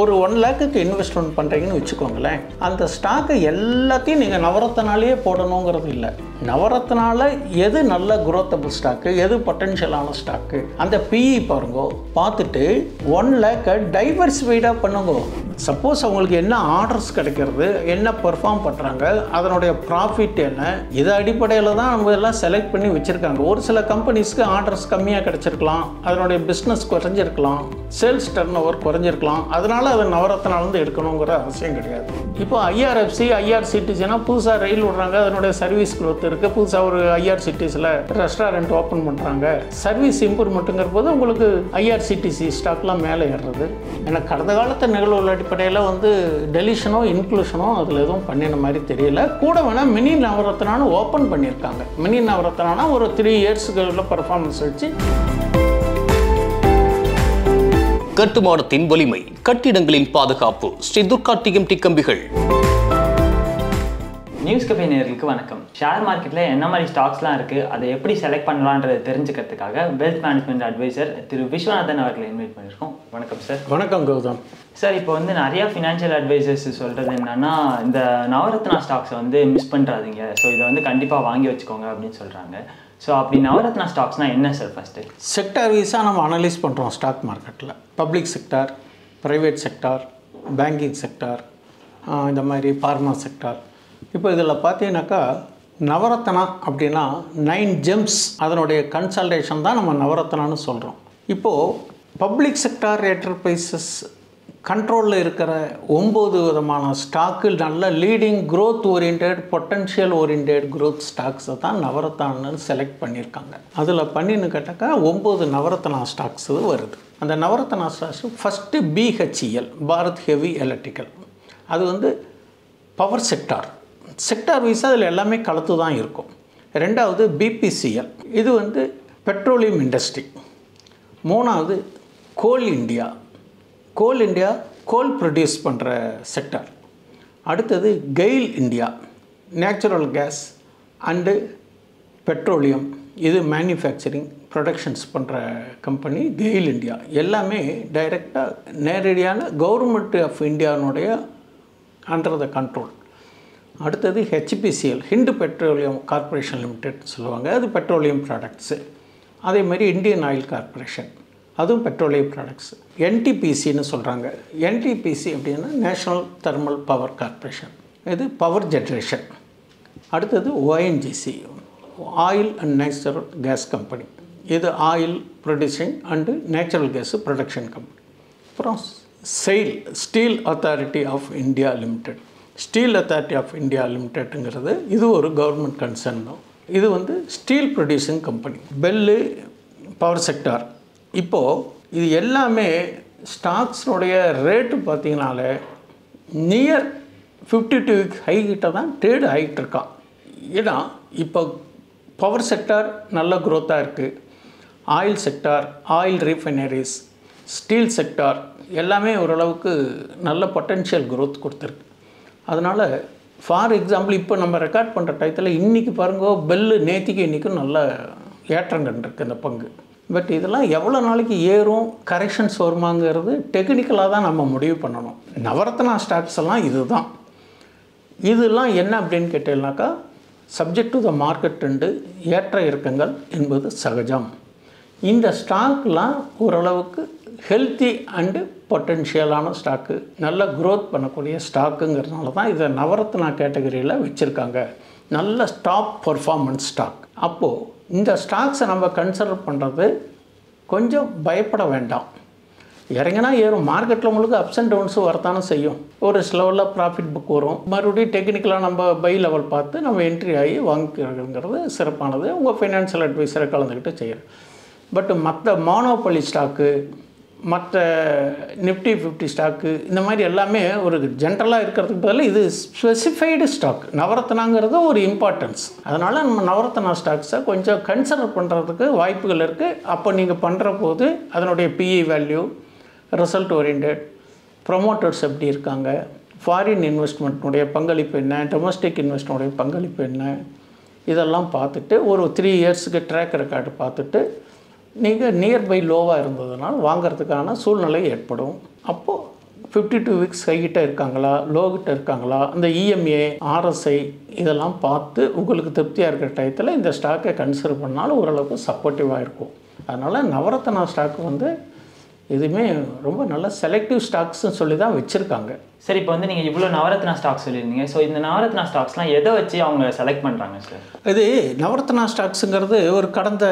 ஒரு 1 லேக்குக்கு இன்வெஸ்ட்மெண்ட் பண்ணுறீங்கன்னு வச்சுக்கோங்களேன். அந்த ஸ்டாக்கை எல்லாத்தையும் நீங்கள் நவரத்னாலேயே போடணுங்கிறது இல்லை. நவரத்னால எது நல்ல குரோத்தபிள் ஸ்டாக்கு, எது பொட்டன்ஷியலான ஸ்டாக்கு, அந்த பிஇ பாருங்கோ, பார்த்துட்டு 1 லேக்கை டைவர்சிஃபைடாக பண்ணுங்க. சப்போஸ் அவங்களுக்கு என்ன ஆர்டர்ஸ் கிடைக்கிறது, என்ன பெர்ஃபார்ம் பண்ணுறாங்க, அதனுடைய ப்ராஃபிட் என்ன, இது அடிப்படையில் தான் நம்ம எல்லாம் செலக்ட் பண்ணி வச்சுருக்காங்க. ஒரு சில கம்பெனிஸ்க்கு ஆர்டர்ஸ் கம்மியாக கிடைச்சிருக்கலாம், அதனுடைய பிஸ்னஸ் குறைஞ்சிருக்கலாம், சேல்ஸ் டர்ன் ஓவர் குறைஞ்சிருக்கலாம். அதனால் அதை நவரத்னாலேருந்து எடுக்கணுங்கிற அவசியம் கிடையாது. இப்போ ஐஆர்எஃப்சி, ஐஆர்சிடிசினா புதுசாக ரயில் விடுறாங்க, அதனுடைய சர்வீஸ் குரோத் இருக்குது. புதுசாக ஒரு ஐஆர்சிடிசியில் ரெஸ்டாரண்ட் ஓப்பன் பண்ணுறாங்க, சர்வீஸ் இம்ப்ரூவ்மெண்ட்டுங்கிற போது உங்களுக்கு ஐஆர்சிடிசி ஸ்டாக்லாம் மேலே ஏறுறது. ஏன்னா கடந்த காலத்து நிகழ்வுகள் அடிப்படையில் டெலிஷனோ இன்க்ளூஷனோ அதில் எதுவும் பண்ணின மாதிரி தெரியல. கூட வேணால் மினி நவரத்னான்னு ஓப்பன் பண்ணியிருக்காங்க. மினி நவரத்னானா ஒரு 3 இயர்ஸுக்கு உள்ள பர்ஃபார்மன்ஸ் வச்சு. கட்டுமானத்தின் வலிமை, கட்டிடங்களின் பாதுகாப்பு, ஸ்ரீ துர்கா டிஎம்டி கம்பிகள். நியூஸ் கஃபே நேயர்களுக்கு வணக்கம். ஷேர் மார்க்கெட்டில் என்ன மாதிரி ஸ்டாக்ஸ்லாம் இருக்குது, அதை எப்படி செலக்ட் பண்ணலான்றதை தெரிஞ்சுக்கிறதுக்காக wealth management advisor Thiru Viswanathan அவர்களை இன்வைட் பண்ணியிருக்கோம். வணக்கம் சார். வணக்கம் கௌதம் சார். இப்போ நிறையா ஃபினான்ஷியல் அட்வைசர்ஸ் சொல்கிறது என்னென்னா, இந்த நவரத்னா ஸ்டாக்ஸை மிஸ் பண்ணுறாதீங்க, ஸோ இதை கண்டிப்பாக வாங்கி வச்சுக்கோங்க அப்படின்னு சொல்கிறாங்க. ஸோ அப்படி நவரத்னா ஸ்டாக்ஸ்னால் என்ன சார்? ஃபஸ்ட்டு செக்டார் வைஸாக நம்ம அனலைஸ் பண்ணுறோம் ஸ்டாக் மார்க்கெட்டில். Public sector, private sector, banking sector, இந்த மாதிரி ஃபார்மா செக்டார். இப்போ இதில் பார்த்தீங்கன்னாக்கா நவரத்னா அப்படின்னா 9 ஜெம்ஸ், அதனுடைய கன்சல்டேஷன் தான் நம்ம நவரத்னான்னு சொல்கிறோம். இப்போது பப்ளிக் செக்டார் என்டர்பிரைசஸ் கண்ட்ரோலில் இருக்கிற 9 விதமான ஸ்டாக்கு நல்ல leading growth orient, potential orient growth ஸ்டாக்ஸை தான் நவரத்னான்னு செலக்ட் பண்ணியிருக்காங்க. அதில் பண்ணின்னு கேட்டாக்கா 9 நவரத்னா ஸ்டாக்ஸ் வருது. அந்த Navratna stocks first BHEL, Bharat heavy electrical. அது பவர் செக்டார். செக்டார் வைஸாக அதில் எல்லாமே கலத்து தான் இருக்கும். ரெண்டாவது பிபிசிஎல், இது பெட்ரோலியம் இண்டஸ்ட்ரி. மூணாவது கோல் இண்டியா. கோல் ப்ரொடியூஸ் பண்ணுற செக்டார். அடுத்தது GAIL India, natural gas and petroleum, இது மேனுஃபேக்சரிங் ப்ரொடக்ஷன்ஸ் பண்ணுற கம்பெனி கெயில் இண்டியா. எல்லாமே டைரெக்டாக நேரடியான கவர்மெண்ட் ஆஃப் இந்தியாவுடைய அண்டர் த கண்ட்ரோல். அடுத்தது HPCL, Hindu petroleum corporation limited சொல்லுவாங்க, அது பெட்ரோலியம் ப்ராடக்ட்ஸு. அதேமாதிரி இந்தியன் ஆயில் கார்பரேஷன், அதுவும் பெட்ரோலியம் ப்ராடக்ட்ஸ். என்டிபிசின்னு சொல்கிறாங்க. என்டிபிசி அப்படின்னா நேஷ்னல் தெர்மல் பவர் கார்பரேஷன், இது பவர் ஜென்ரேஷன். அடுத்தது ONGC, oil and natural gas company, இது oil producing and natural gas production company. அப்புறம் SAIL, steel authority of India limited. Steel authority of India லிமிடெட்டுங்கிறது இது ஒரு கவர்மெண்ட் கன்சர்ன் தான். இது steel producing company. BEL, power sector. இப்போது இது எல்லாமே ஸ்டாக்ஸினுடைய ரேட்டு பார்த்திங்கனாலே நியர் 52 வீக் ஹை கிட்ட தான் ட்ரேடு ஆகிட்டு இருக்கான். ஏன்னா இப்போ பவர் செக்டார் நல்ல க்ரோத்தாக இருக்குது. Oil sector, oil refineries, steel sector எல்லாமே ஓரளவுக்கு நல்ல பொட்டென்ஷியல் க்ரோத் கொடுத்துருக்கு. அதனால் ஃபார் எக்ஸாம்பிள் இப்போ நம்ம ரெக்கார்ட் பண்ணுற டயத்தில் இன்றைக்கி பாருங்கோ, பெல்லு நேற்றுக்கு இன்றைக்கும் நல்ல ஏற்றம் கண்டிருக்கு இந்த பங்கு. பட் இதெல்லாம் எவ்வளோ நாளைக்கு ஏறும், கரெக்ஷன்ஸ் வருமாங்கிறது டெக்னிக்கலாக தான் நம்ம முடிவு பண்ணணும். நவரத்னா ஸ்டாக்ஸ் எல்லாம் இதுதான். இதெல்லாம் என்ன அப்படின்னு கேட்டீங்கன்னாக்கா, subject to the market trend, ஏற்ற இறக்கங்கள் என்பது சகஜம். இந்த ஸ்டாக்லாம் ஓரளவுக்கு ஹெல்த்தி அண்டு பொட்டென்ஷியலான ஸ்டாக்கு, நல்ல க்ரோத் பண்ணக்கூடிய ஸ்டாக்குங்கிறதுனால தான் இதை நவரத்னா கேட்டகரியில் வச்சுருக்காங்க. நல்ல டாப் பர்ஃபார்மன்ஸ் ஸ்டாக். அப்போது இந்த ஸ்டாக்ஸை நம்ம கன்சிடர் பண்ணுறது கொஞ்சம் பயப்பட வேண்டாம். இறங்கினா ஏறும். மார்க்கெட்டில் உங்களுக்கு அப்ஸ் அண்ட் டவுன்ஸும் வரத்தானே செய்யும். ஒரு லெவலில் ப்ராஃபிட் புக் வரும், மறுபடியும் டெக்னிக்கலாக நம்ம பை லெவல் பார்த்து நம்ம என்ட்ரி ஆகி வாங்கிக்கிறதுங்கிறது சிறப்பானது. உங்கள் ஃபைனான்ஷியல் அட்வைஸரை கலந்துக்கிட்டு செய்கிறேன். பட் மற்ற மோனோபொலி ஸ்டாக்கு, மற்ற நிஃப்டி 50 ஸ்டாக்கு, இந்த மாதிரி எல்லாமே ஒரு ஜென்ரலாக இருக்கிறதுக்கு பதில் இது ஸ்பெசிஃபைடு ஸ்டாக். நவரத்னாங்கிறது ஒரு இம்பார்ட்டன்ஸ். அதனால் நம்ம நவரத்னா ஸ்டாக்ஸை கொஞ்சம் கன்சிடர் பண்ணுறதுக்கு வாய்ப்புகள் இருக்குது. அப்போ நீங்கள் பண்ணுற போது அதனுடைய PE value, result orient, promoters எப்படி இருக்காங்க, ஃபாரின் இன்வெஸ்ட்மெண்ட்னுடைய பங்களிப்பு என்ன, டொமஸ்டிக் இன்வெஸ்ட்மெண்ட்டுடைய பங்களிப்பு என்ன, இதெல்லாம் பார்த்துட்டு ஒரு 3 இயர்ஸுக்கு ட்ராக் ரெக்கார்டு பார்த்துட்டு நீங்கள் நியர்பை லோவாக இருந்ததுனால் வாங்கிறதுக்கான சூழ்நிலை ஏற்படும். அப்போது 52 வீக்ஸ் கைகிட்ட இருக்காங்களா, லோகிட்ட இருக்காங்களா, அந்த இஎம்ஏ, ஆர்எஸ்ஐ இதெல்லாம் பார்த்து உங்களுக்கு திருப்தியாக இருக்கிற டயத்தில் இந்த ஸ்டாக்கை கன்சிடர் பண்ணாலும் ஓரளவுக்கு சப்போர்ட்டிவாக இருக்கும். அதனால் நவரத்னா ஸ்டாக் வந்து எதுவுமே ரொம்ப நல்ல செலக்டிவ் ஸ்டாக்ஸ்ன்னு சொல்லி தான் வச்சுருக்காங்க. சார் இப்போ வந்து நீங்கள் இவ்வளோ நவரத்னா ஸ்டாக்ஸ் சொல்லியிருந்தீங்க. ஸோ இந்த நவரத்னா ஸ்டாக்ஸ்லாம் எதை வச்சு அவங்க செலக்ட் பண்ணுறாங்க சார்? இது நவரத்னா ஸ்டாக்ஸுங்கிறது ஒரு கடந்த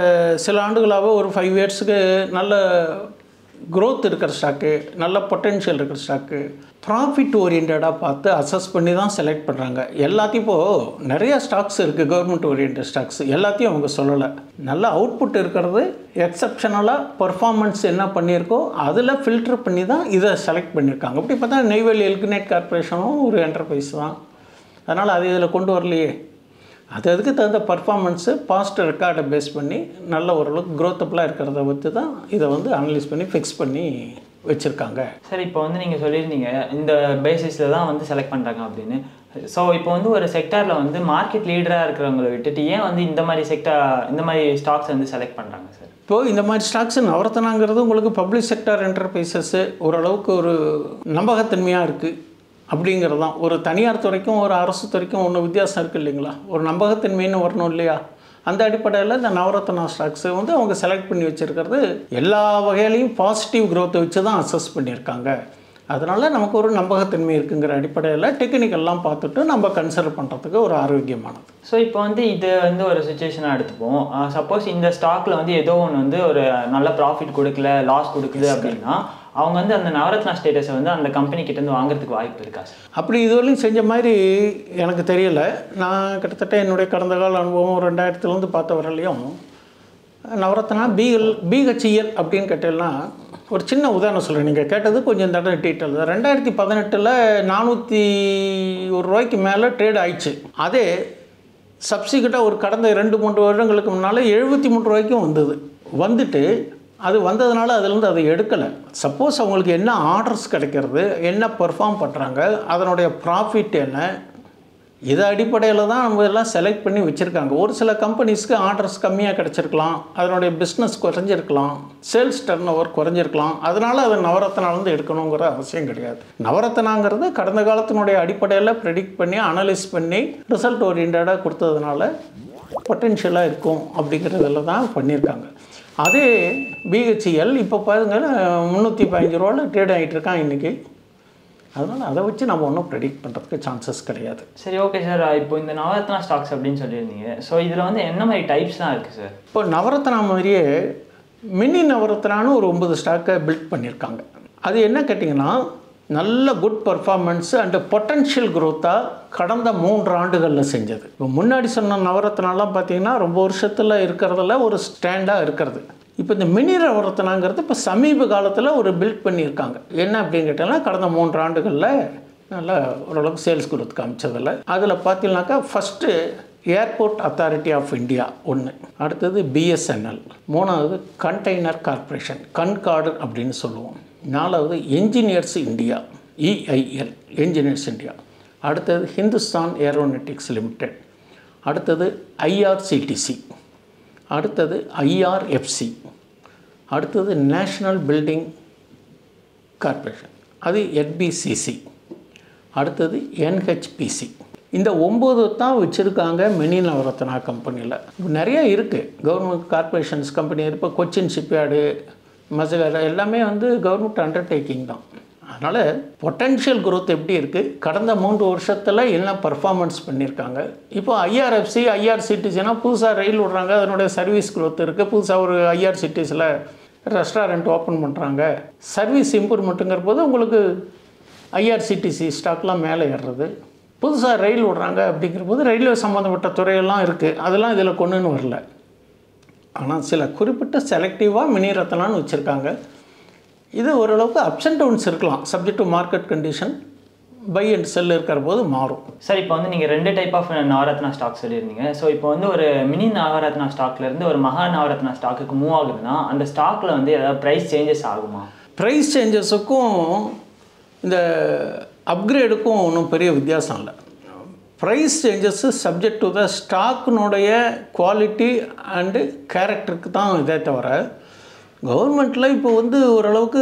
சில ஆண்டுகளாகவே ஒரு 5 இயர்ஸுக்கு நல்ல க்ரோத் இருக்கிற ஸ்டாக்கு, நல்ல பொட்டென்ஷியல் இருக்கிற ஸ்டாக்கு, ப்ராஃபிட் ஓரியன்டாக பார்த்து அசஸ் பண்ணி தான் செலக்ட் பண்ணுறாங்க. எல்லாத்தையும் இப்போது நிறையா ஸ்டாக்ஸ் இருக்குது, கவர்மெண்ட் ஓரியன்ட் ஸ்டாக்ஸ், எல்லாத்தையும் அவங்க சொல்லலை. நல்ல அவுட்புட் இருக்கிறது, எக்ஸப்ஷனலாக பர்ஃபார்மன்ஸ் என்ன பண்ணியிருக்கோ அதில் ஃபில்டர் பண்ணி தான் இதை செலக்ட் பண்ணியிருக்காங்க. அப்படி பார்த்தா நெய்வேலி எல்கினேட் கார்பரேஷனும் ஒரு என்டர்பிரைஸ் தான். அதனால் அது இதில் கொண்டு வரலையே. அதுக்கு தகுந்த பர்ஃபார்மன்ஸு பாஸ்ட் ரெக்கார்டை பேஸ் பண்ணி நல்ல ஓரளவுக்கு க்ரோத்தபிளாக இருக்கிறத வச்சு தான் இதை வந்து அனலைஸ் பண்ணி ஃபிக்ஸ் பண்ணி வச்சுருக்காங்க. சார் இப்போ வந்து நீங்கள் சொல்லியிருந்தீங்க இந்த பேசிஸில் தான் வந்து செலக்ட் பண்ணுறாங்க அப்படின்னு. ஸோ இப்போ வந்து ஒரு செக்டாரில் வந்து மார்க்கெட் லீடராக இருக்கிறவங்களை விட்டுட்டு ஏன் வந்து இந்த மாதிரி ஸ்டாக்ஸ் வந்து செலக்ட் பண்ணுறாங்க சார்? இப்போது இந்த மாதிரி ஸ்டாக்ஸ் நவரத்னாங்கிறது உங்களுக்கு பப்ளிக் செக்டார் என்டர்பிரைசஸ்ஸு ஓரளவுக்கு ஒரு நம்பகத்தன்மையாக இருக்குது அப்படிங்கிறது தான். ஒரு தனியார் துறைக்கும் ஒரு அரசு துறைக்கும் ஒன்று வித்தியாசம் இருக்குது இல்லைங்களா? ஒரு நம்பகத்தன்மைன்னு வரணும் இல்லையா? அந்த அடிப்படையில் இந்த நவரத்னா ஸ்டாக்ஸை வந்து அவங்க செலக்ட் பண்ணி வச்சுருக்கிறது எல்லா வகையிலையும் பாசிட்டிவ் க்ரோத்தை வச்சு தான் அசஸ் பண்ணியிருக்காங்க. அதனால் நமக்கு ஒரு நம்பகத்தன்மை இருக்குங்கிற அடிப்படையில் டெக்னிக்கெல்லாம் பார்த்துட்டு நம்ம கன்சிடர் பண்ணுறதுக்கு ஒரு ஆரோக்கியமானது. ஸோ இப்போ வந்து இது வந்து ஒரு சுச்சுவேஷனாக எடுத்துப்போம். சப்போஸ் இந்த ஸ்டாக்கில் வந்து ஏதோ ஒன்று வந்து ஒரு நல்ல ப்ராஃபிட் கொடுக்கல, லாஸ் கொடுக்குது அப்படின்னா அவங்க வந்து அந்த நவரத்னா ஸ்டேட்டஸை வந்து அந்த கம்பெனி கிட்டேருந்து வாங்குறதுக்கு வாய்ப்பு இருக்கா சார்? அப்படி இதுவரையும் செஞ்ச மாதிரி எனக்கு தெரியலை. நான் கிட்டத்தட்ட என்னுடைய கடந்த கால அனுபவம் 2000 பார்த்த வரலையும் நவரத்னா பிஹெச்இஎல் அப்படின்னு கேட்டேன்னா ஒரு சின்ன உதாரணம் சொல்கிறேன். நீங்கள் கேட்டது கொஞ்சம் தடவை டீட்டெயில். 2018 401 மேலே ட்ரேட் ஆயிடுச்சு. அதே சப்சிக்வெண்ட்டாக ஒரு கடந்த 2-3 வருடங்களுக்கு முன்னால் 73 வந்துட்டு அது வந்ததுனால அதுலேருந்து அதை எடுக்கலை. சப்போஸ் அவங்களுக்கு என்ன ஆர்டர்ஸ் கிடைக்கிறது, என்ன பெர்ஃபார்ம் பண்ணுறாங்க, அதனுடைய ப்ராஃபிட் என்ன, இதை அடிப்படையில் தான் நம்ம எல்லாம் செலக்ட் பண்ணி வச்சுருக்காங்க. ஒரு சில கம்பெனிஸ்க்கு ஆர்டர்ஸ் கம்மியாக கிடச்சிருக்கலாம், அதனுடைய பிஸ்னஸ் குறைஞ்சிருக்கலாம், சேல்ஸ் டர்ன் ஓவர் குறைஞ்சிருக்கலாம். அதனால் அது நவரத்னாலேருந்து எடுக்கணுங்கிற அவசியம் கிடையாது. நவரத்னாங்கிறது கடந்த காலத்தினுடைய அடிப்படையில் ப்ரெடிக்ட் பண்ணி அனலைஸ் பண்ணி ரிசல்ட் ஓரியன்டாக கொடுத்ததுனால பொட்டென்ஷியலாக இருக்கும் அப்படிங்கிறதில் தான் பண்ணியிருக்காங்க. அதே பிஹெச்இஎல் இப்போ பாருங்கள் 315 ரூபாவில் ட்ரேட் ஆகிட்டு இருக்கான் இன்றைக்கி. அதனால் அதை வச்சு நம்ம ஒன்றும் ப்ரெடிக்ட் பண்ணுறதுக்கு சான்சஸ் கிடையாது. சரி, ஓகே சார். இப்போ இந்த நவரத்னா ஸ்டாக்ஸ் அப்படின்னு சொல்லியிருந்தீங்க. ஸோ இதில் வந்து என்ன மாதிரி டைப்ஸ்லாம் இருக்குது சார்? இப்போ நவரத்னா மாதிரியே மினி நவரத்னான்னு ஒரு 9 ஸ்டாக்கை பில்ட் பண்ணியிருக்காங்க. அது என்ன கேட்டிங்கன்னா நல்ல குட் பர்ஃபார்மன்ஸு அண்டு பொட்டன்ஷியல் க்ரோத்தாக கடந்த 3 ஆண்டுகளில் செஞ்சது. இப்போ முன்னாடி சொன்ன நவரத்னாலாம் பார்த்திங்கன்னா ரொம்ப வருஷத்தில் இருக்கிறதுல ஒரு ஸ்டாண்டாக இருக்கிறது. இப்போ இந்த மினி நவரத்னாங்கிறது இப்போ சமீப காலத்தில் ஒரு பில்ட் பண்ணியிருக்காங்க. என்ன அப்படின்னு கேட்டால் கடந்த 3 ஆண்டுகளில் நல்லா ஓரளவுக்கு சேல்ஸ் க்ரோத் காமிச்சதில்லை. அதில் பார்த்தீங்கன்னாக்கா first airport authority of India ஒன்று, அடுத்தது பிஎஸ்என்எல், மூணாவது கண்டெய்னர் கார்பரேஷன் கன்கார்டு அப்படின்னு சொல்லுவோம், நாலாவது engineers India EIL engineers India, அடுத்தது ஹிந்துஸ்தான் ஏரோநாட்டிக்ஸ் லிமிடெட், அடுத்தது ஐஆர்சிடிசி, அடுத்தது ஐஆர்எஃப்சி, அடுத்தது நேஷ்னல் பில்டிங் கார்பரேஷன், அது என்பிசிசி, அடுத்தது என்ஹெச்பிசி. இந்த 9 தான் வச்சுருக்காங்க மினி நவரத்னா கம்பெனியில். நிறைய இருக்குது கவர்மெண்ட் கார்பரேஷன்ஸ் கம்பெனி. இப்போ கொச்சின் ஷிப்யார்டு, மசகாரா எல்லாமே வந்து கவர்மெண்ட் அண்டர்டேக்கிங் தான். அதனால் பொட்டென்ஷியல் க்ரோத் எப்படி இருக்குது, கடந்த 3 வருஷத்தில் என்ன பர்ஃபார்மன்ஸ் பண்ணியிருக்காங்க. இப்போ ஐஆர்எஃப்சி ஐஆர்சிடிசினா புதுசாக ரயில் விடுறாங்க, அதனுடைய சர்வீஸ் க்ரோத் இருக்குது. புதுசாக ஒரு ஐஆர்சிடிசியில் ரெஸ்டாரண்ட் ஓப்பன் பண்ணுறாங்க, சர்வீஸ் இம்ப்ரூவ்மெண்ட்டுங்கிற போது உங்களுக்கு ஐஆர்சிடிசி ஸ்டாக்லாம் மேலே ஏறுறது. புதுசாக ரயில் விடுறாங்க அப்படிங்கிற போது ரயில்வே சம்மந்தப்பட்ட துறையெல்லாம் இருக்குது, அதெல்லாம் இதில் கொண்டுன்னு வரல. ஆனால் சில குறிப்பிட்ட செலக்டிவாக மினி ரத்னான்னு வச்சுருக்காங்க. இது ஓரளவுக்கு அப்ஸ் அண்ட் டவுன்ஸ் இருக்கலாம், subject to market condition, buy and sell இருக்கிற போது மாறும். சார் இப்போ வந்து நீங்கள் 2 டைப் ஆஃப் நவரத்னா ஸ்டாக் சொல்லியிருந்தீங்க. ஸோ இப்போ வந்து ஒரு மினி நவரத்னா ஸ்டாக்லேருந்து ஒரு மகா நவரத்னா ஸ்டாக்குக்கு மூவ் ஆகுதுன்னா அந்த ஸ்டாக்கில் வந்து ஏதாவது ப்ரைஸ் சேஞ்சஸ் ஆகுமா? ப்ரைஸ் சேஞ்சஸுக்கும் இந்த அப்கிரேடுக்கும் ஒன்றும் பெரிய வித்தியாசம் இல்லை. Price changes subject to the ஸ்டாக்கினுடைய குவாலிட்டி அண்டு கேரக்டருக்கு தான் இதே தவிர கவர்மெண்ட்டில் இப்போ வந்து ஓரளவுக்கு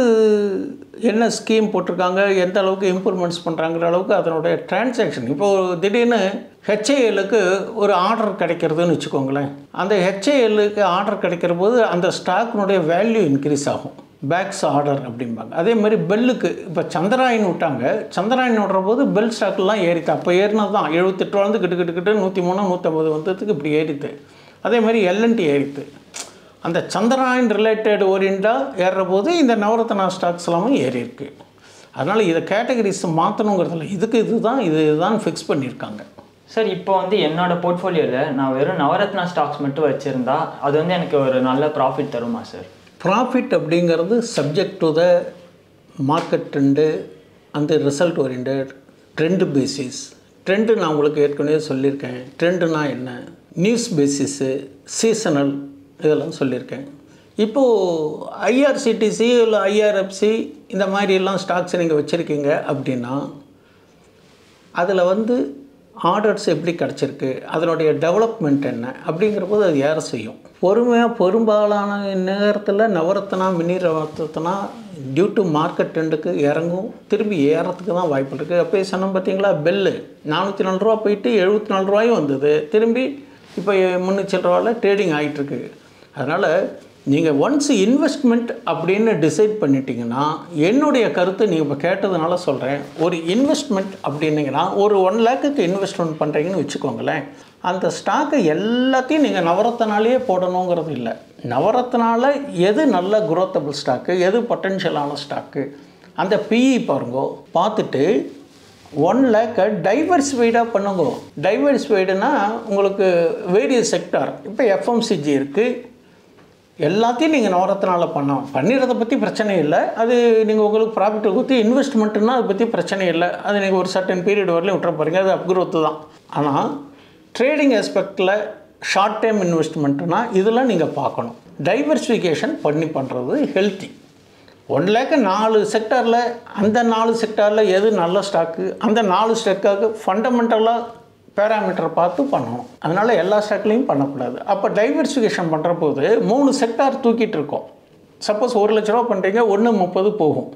என்ன ஸ்கீம் போட்டிருக்காங்க, எந்த அளவுக்கு இம்ப்ரூவ்மெண்ட்ஸ் பண்ணுறாங்கிற அளவுக்கு அதனுடைய டிரான்சாக்ஷன் இப்போது திடீர்னு ஹெச்ஏஎல்லுக்கு ஒரு ஆர்டர் கிடைக்கிறதுன்னு வச்சுக்கோங்களேன். அந்த ஹெச்ஏஎல்லுக்கு ஆர்டர் கிடைக்கிற போது அந்த ஸ்டாக்கினுடைய வேல்யூ இன்க்ரீஸ் ஆகும். பேக்ஸ் ஆர்டர் அப்படிம்பாங்க. அதே மாதிரி பெல்லுக்கு இப்போ சந்திராயன் விட்டாங்க. சந்திராயன் விடுற போது பெல் ஸ்டாக்லாம் ஏறித்து. அப்போ ஏறினது தான் 78 வந்து கிட்ட 103 150 வந்ததுக்கு இப்படி ஏறித்து. அதே மாதிரி எல்என்டி ஏறித்து. அந்த சந்திராயன் ரிலேட்டட் ஓரியண்டாக ஏறுற போது இந்த நவரத்னா ஸ்டாக்ஸ் எல்லாமே ஏறி இருக்கு. அதனால் இதை கேட்டகரிஸ் மாற்றணுங்கிறதில்ல, இதுதான் ஃபிக்ஸ் பண்ணியிருக்காங்க. சார் இப்போ வந்து என்னோட போர்ட்ஃபோலியோவில் நான் வெறும் நவரத்னா ஸ்டாக்ஸ் மட்டும் வச்சுருந்தா அது வந்து எனக்கு ஒரு நல்ல ப்ராஃபிட் தருமா சார்? ப்ராஃபிட் அப்படிங்கிறது subject to the market trend, அந்த result oriented trend basis. Trend நான் உங்களுக்கு ஏற்கனவே சொல்லியிருக்கேன். ட்ரெண்டுனா என்ன, நியூஸ் பேசிஸு, சீசனல், இதெல்லாம் சொல்லியிருக்கேன். இப்போது ஐஆர்சிடிசி இல்லை ஐஆர்எஃப்சி இந்த மாதிரியெல்லாம் ஸ்டாக்ஸ் நீங்கள் வச்சுருக்கீங்க அப்படின்னா அதில் வந்து ஆர்டர்ஸ் எப்படி கிடச்சிருக்கு, அதனுடைய டெவலப்மெண்ட் என்ன அப்படிங்கிற போது அது யாரை செய்யும். பொறுமையாக பெரும்பாலான நேரத்தில் Navratna mini Navratna due to market ட்ரெண்டுக்கு இறங்கும், திரும்பி ஏறத்துக்கு தான் வாய்ப்பு இருக்குது. அப்போ சொன்னோம் பார்த்தீங்களா, பெல்லு 404 ரூபா போயிட்டு 74 ரூபாயும் வந்தது, திரும்பி இப்போ 300 ரூபாவில் ட்ரேடிங் ஆகிட்டுருக்கு. அதனால் நீங்கள் ஒன்ஸ் இன்வெஸ்ட்மெண்ட் அப்படின்னு டிசைட் பண்ணிட்டீங்கன்னா, என்னுடைய கருத்து நீங்கள் இப்போ கேட்டதுனால சொல்கிறேன், ஒரு இன்வெஸ்ட்மெண்ட் அப்படின்னிங்கன்னா ஒரு 1 லேக்குக்கு இன்வெஸ்ட்மெண்ட் பண்ணுறீங்கன்னு வச்சுக்கோங்களேன். அந்த ஸ்டாக்கை எல்லாத்தையும் நீங்கள் நவரத்னாலேயே போடணுங்கிறது இல்லை. நவரத்னாவில் எது நல்ல குரோத்தபிள் ஸ்டாக்கு, எது பொட்டென்ஷியலான ஸ்டாக்கு, அந்த பிஇ பாருங்கோ, பார்த்துட்டு 1 லேக்கை டைவர்சிஃபைடாக பண்ணுங்க. டைவர்சிஃபைடுனா உங்களுக்கு வேரியஸ் செக்டார். இப்போ எஃப்எம்சிஜி இருக்குது, எல்லாத்தையும் நீங்கள் நவரத்னாவில் பண்ணிடுறத பற்றி பிரச்சனை இல்லை. அது நீங்கள் உங்களுக்கு ப்ராஃபிட்டை கொடுத்து இன்வெஸ்ட்மெண்ட்டுன்னா அதை பற்றி பிரச்சனை இல்லை. அது நீங்கள் ஒரு சர்டன் பீரியட் வரலையும் விட்டுற போகிறீங்க, அது அப்க்ரோத்து தான். ஆனால் ட்ரேடிங் ஆஸ்பெக்டில் ஷார்ட் டைம் இன்வெஸ்ட்மெண்ட்டுனா இதெல்லாம் நீங்கள் பார்க்கணும். டைவர்சிஃபிகேஷன் பண்ணுறது ஹெல்த்தி. 1 லேக்கு 4 செக்டாரில், அந்த 4 செக்டாரில் எது நல்ல ஸ்டாக்கு, அந்த 4 ஸ்டாக்காக ஃபண்டமெண்டலாக பேராமீட்டரை பார்த்து பண்ணணும். அதனால் எல்லா ஸ்டாக்லையும் பண்ணக்கூடாது. அப்போ டைவர்சிஃபிகேஷன் பண்ணுற போது 3 செக்டார் தூக்கிட்டு இருக்கோம். சப்போஸ் 1 லட்ச ரூபா பண்ணுறீங்க, 1.30 போகும்.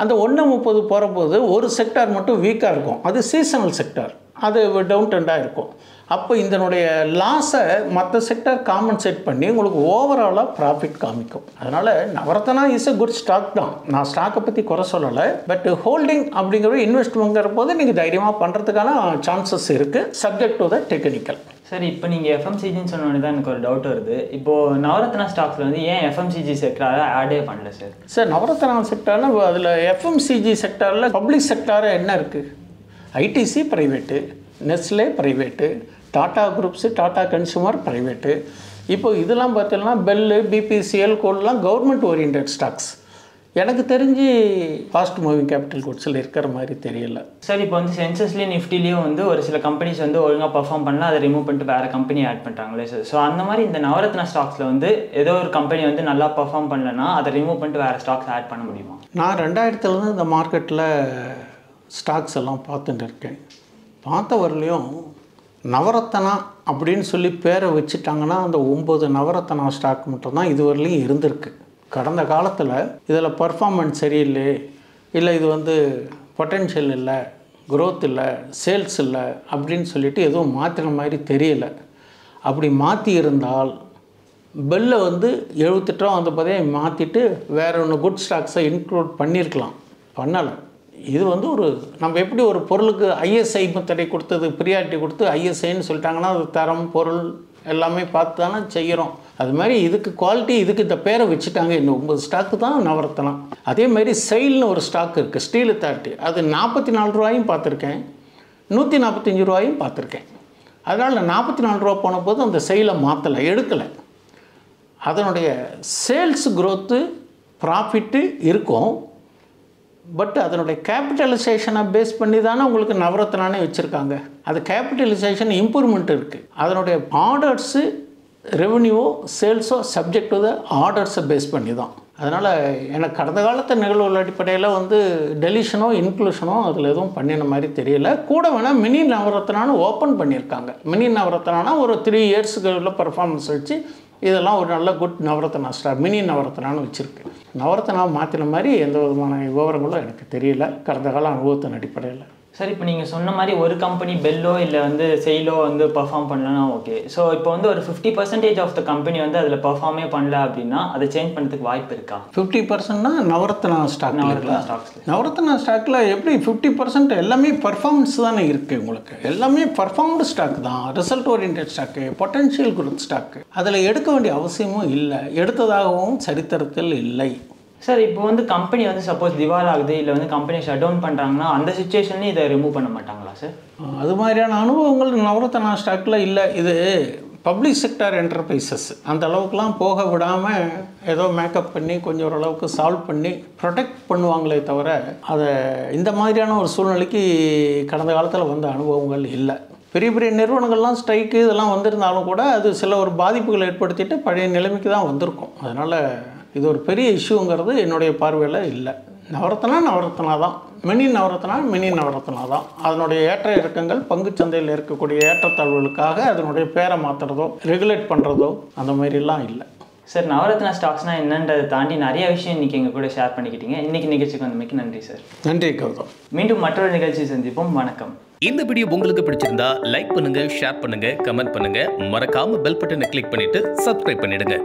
அந்த 1.30 போகிற போது ஒரு செக்டார் மட்டும் வீக்காக இருக்கும், அது சீசனல் செக்டார், அது டவுன் ட்ரெண்டாக இருக்கும். அப்போ இதனுடைய லாஸை மற்ற செக்டார் காம்பன்சேட் பண்ணி உங்களுக்கு ஓவராலாக ப்ராஃபிட் காமிக்கும். அதனால் Navratna is a good stock தான், நான் ஸ்டாக்கை பற்றி குறை சொல்லலை. பட் ஹோல்டிங் அப்படிங்கிற இன்வெஸ்ட்மெண்ட்ங்கிற போது நீங்கள் தைரியமாக பண்ணுறதுக்கான சான்சஸ் இருக்குது, subject to the technical. Sir இப்போ நீங்கள் எஃப்எம்சிஜின்னு சொன்னோன்னே தான் எனக்கு ஒரு டவுட் வருது. இப்போது நவரத்னா ஸ்டாக்ஸில் வந்து ஏன் எஃப்எம்சிஜி செக்டாரை ஆடே பண்ணல சார்? சார் நவரத்னா செக்டாரில் அதில் எஃப்எம்சிஜி செக்டாரில் பப்ளிக் செக்டார் என்ன இருக்குது? ITC private, Nestle private, Tata groups, Tata consumer private. இப்போ இதெல்லாம் பார்த்தீங்கன்னா பெல்லு, பிபிசிஎல் கோல்லாம் கவர்மெண்ட் ஓரியன்ட் ஸ்டாக்ஸ். எனக்கு தெரிஞ்சு ஃபாஸ்ட் மூவிங் கேபிட்டல் குட்ஸில் இருக்கிற மாதிரி தெரியல சார். இப்போ வந்து சென்சஸ்லேயும் நிஃப்டிலையும் வந்து ஒரு சில கம்பெனிஸ் வந்து ஒழுங்காக பர்ஃபார்ம் பண்ணலாம், அதை ரிமூவ் பண்ணிட்டு வேறு கம்பெனி ஆட் பண்ணுறாங்களே சார். ஸோ அந்த மாதிரி இந்த நவரத்னா ஸ்டாக்ஸில் வந்து ஏதோ ஒரு கம்பெனி வந்து நல்லா பர்ஃபார்ம் பண்ணலன்னா அதை ரிமூவ் பண்ணிட்டு வேறு ஸ்டாக்ஸ் ஆட் பண்ண முடியுமா? நான் 2000 இந்த மார்க்கெட்டில் ஸ்டாக்ஸ் எல்லாம் பார்த்துட்டு இருக்கேன். பார்த்த வரலையும் நவரத்னா அப்படின்னு சொல்லி பேரை வச்சுட்டாங்கன்னா அந்த 9 நவரத்னா ஸ்டாக் மட்டும்தான் இதுவரையிலையும் இருந்திருக்கு. கடந்த காலத்தில் இதில் பர்ஃபார்மன்ஸ் சரியில்லை, இல்லை இது வந்து பொட்டென்ஷியல் இல்லை, க்ரோத் இல்லை, சேல்ஸ் இல்லை அப்படின்னு சொல்லிட்டு எதுவும் மாற்றின மாதிரி தெரியலை. அப்படி மாற்றி இருந்தால் பெல்லை வந்து 78 ரூபா வந்த பதையை மாற்றிட்டு வேறு ஒன்று குட் ஸ்டாக்ஸை இன்க்ளூட் பண்ணியிருக்கலாம், பண்ணலை. இது வந்து ஒரு நம்ம எப்படி ஒரு பொருளுக்கு ஐஎஸ்ஐ மெத்தடை கொடுத்தது ப்ரியாரிட்டி கொடுத்து ஐஎஸ்ஐன்னு சொல்லிட்டாங்கன்னா அது தரம் பொருள் எல்லாமே பார்த்து தானே செய்கிறோம். அது மாதிரி இதுக்கு குவாலிட்டி, இதுக்கு இந்த பேரை வச்சுட்டாங்க. இந்த 9 ஸ்டாக்கு தான் நவரத்னா. அதே மாதிரி செயில்னு ஒரு ஸ்டாக் இருக்குது, ஸ்டீல் அத்தாரிட்டி, அது 44 ரூபாயும் பார்த்துருக்கேன், 145 ரூபாயும் பார்த்துருக்கேன். அதனால் 44 ரூபா போன போது அந்த செயிலை மாற்றலை, எடுக்கலை. அதனுடைய சேல்ஸ் க்ரோத்து ப்ராஃபிட்டு இருக்கும். பட் அதனுடைய கேபிட்டலைசேஷனை பேஸ் பண்ணி தானே உங்களுக்கு நவரத்னானே வச்சுருக்காங்க. அது கேபிட்டலைசேஷன் இம்ப்ரூவ்மெண்ட் இருக்குது. அதனுடைய ஆர்டர்ஸு, ரெவன்யூவோ சேல்ஸோ சப்ஜெக்ட் டு த ஆர்டர்ஸை பேஸ் பண்ணி தான். அதனால் எனக்கு கடந்த காலத்து நிகழ்வுகள் அடிப்படையில் வந்து டெலிஷனோ இன்க்ளூஷனோ அதில் எதுவும் பண்ணின மாதிரி தெரியல. கூட வேணால் மினி நவரத்னான்னு ஓப்பன் பண்ணியிருக்காங்க. மினி நவரத்னானா ஒரு 3 இயர்ஸுக்கு உள்ள பர்ஃபார்மன்ஸ் வச்சு இதெல்லாம் ஒரு நல்ல குட் நவரத்னா ஸ்டாக், மினி நவரத்னான்னு வச்சுருக்கு. நவரத்னா மாற்றின மாதிரி எந்த விதமான விவரங்களும் எனக்கு தெரியல கடந்த கால அனுபவத்தின் அடிப்படையில். சார் இப்போ நீங்கள் சொன்ன மாதிரி ஒரு கம்பெனி பெல்லோ இல்லை வந்து செயிலோ வந்து பெர்ஃபார்ம் பண்ணலன்னா ஓகே. ஸோ இப்போ வந்து ஒரு 50% ஆஃப் த கம்பெனி வந்து அதில் பெர்ஃபார்மே பண்ணல அப்படின்னா அதை சேஞ்ச் பண்ணுறதுக்கு வாய்ப்பு இருக்கா? 50%னா நவரத்னா ஸ்டாக். ஸ்டாக்ஸில் நவரத்னா ஸ்டாக்கில் எப்படி 50% எல்லாமே பர்ஃபார்மன்ஸ் தானே இருக்குது. உங்களுக்கு எல்லாமே பர்ஃபார்ம்டு ஸ்டாக் தான், result orient stock, potential growth stock. அதில் எடுக்க வேண்டிய அவசியமும் இல்லை, எடுத்ததாகவும் சரித்திரத்தில் இல்லை. சார் இப்போ வந்து கம்பெனி வந்து சப்போஸ் திவால் ஆகுது இல்லை வந்து கம்பெனி ஷட் டவுன் பண்ணுறாங்கன்னா அந்த சுச்சுவேஷன்லேயும் இதை ரிமூவ் பண்ண மாட்டாங்களா சார்? அது மாதிரியான அனுபவங்கள் நவரத்னா ஸ்டாக்கில் இல்லை. இது பப்ளிக் செக்டார் என்டர்பிரைசஸ் அந்த அளவுக்குலாம் போக விடாமல் ஏதோ மேக்கப் பண்ணி கொஞ்சம் ஓரளவுக்கு சால்வ் பண்ணி ப்ரொடெக்ட் பண்ணுவாங்களே தவிர அதை இந்த மாதிரியான ஒரு சூழ்நிலைக்கு கடந்த காலத்தில் வந்த அனுபவங்கள் இல்லை. பெரிய பெரிய நிறுவனங்கள்லாம் ஸ்ட்ரைக்கு இதெல்லாம் வந்திருந்தாலும் கூட அது சில ஒரு பாதிப்புகளை ஏற்படுத்திட்டு பழைய நிலைமைக்கு தான் வந்திருக்கும். அதனால் இது ஒரு பெரிய இஷ்யூங்கிறது என்னுடைய பார்வையில் இல்லை. நவரத்னா தான், மினி நவரத்னா தான். அதனுடைய ஏற்ற இறக்கங்கள் பங்குச்சந்தையில் இருக்கக்கூடிய ஏற்றத்தாழ்வுகளுக்காக அதனுடைய பேரை மாற்றுறதோ ரெகுலேட் பண்ணுறதோ அந்த மாதிரிலாம் இல்லை. சார் நவரத்னா ஸ்டாக்ஸ்னால் என்னன்றதை தாண்டி நிறைய விஷயம் இன்றைக்கி எங்கள் கூட ஷேர் பண்ணிக்கிட்டீங்க. இன்றைக்கி நிகழ்ச்சிக்கு வந்தமைக்கு நன்றி சார். நன்றி கௌதம். மீண்டும் மற்றொரு நிகழ்ச்சி சந்திப்போம். வணக்கம். இந்த வீடியோ உங்களுக்கு பிடிச்சிருந்தா லைக் பண்ணுங்க, ஷேர் பண்ணுங்க, கமெண்ட் பண்ணுங்க. மறக்காம பெல் பட்டனை கிளிக் பண்ணிட்டு சப்ஸ்கிரைப் பண்ணிடுங்க.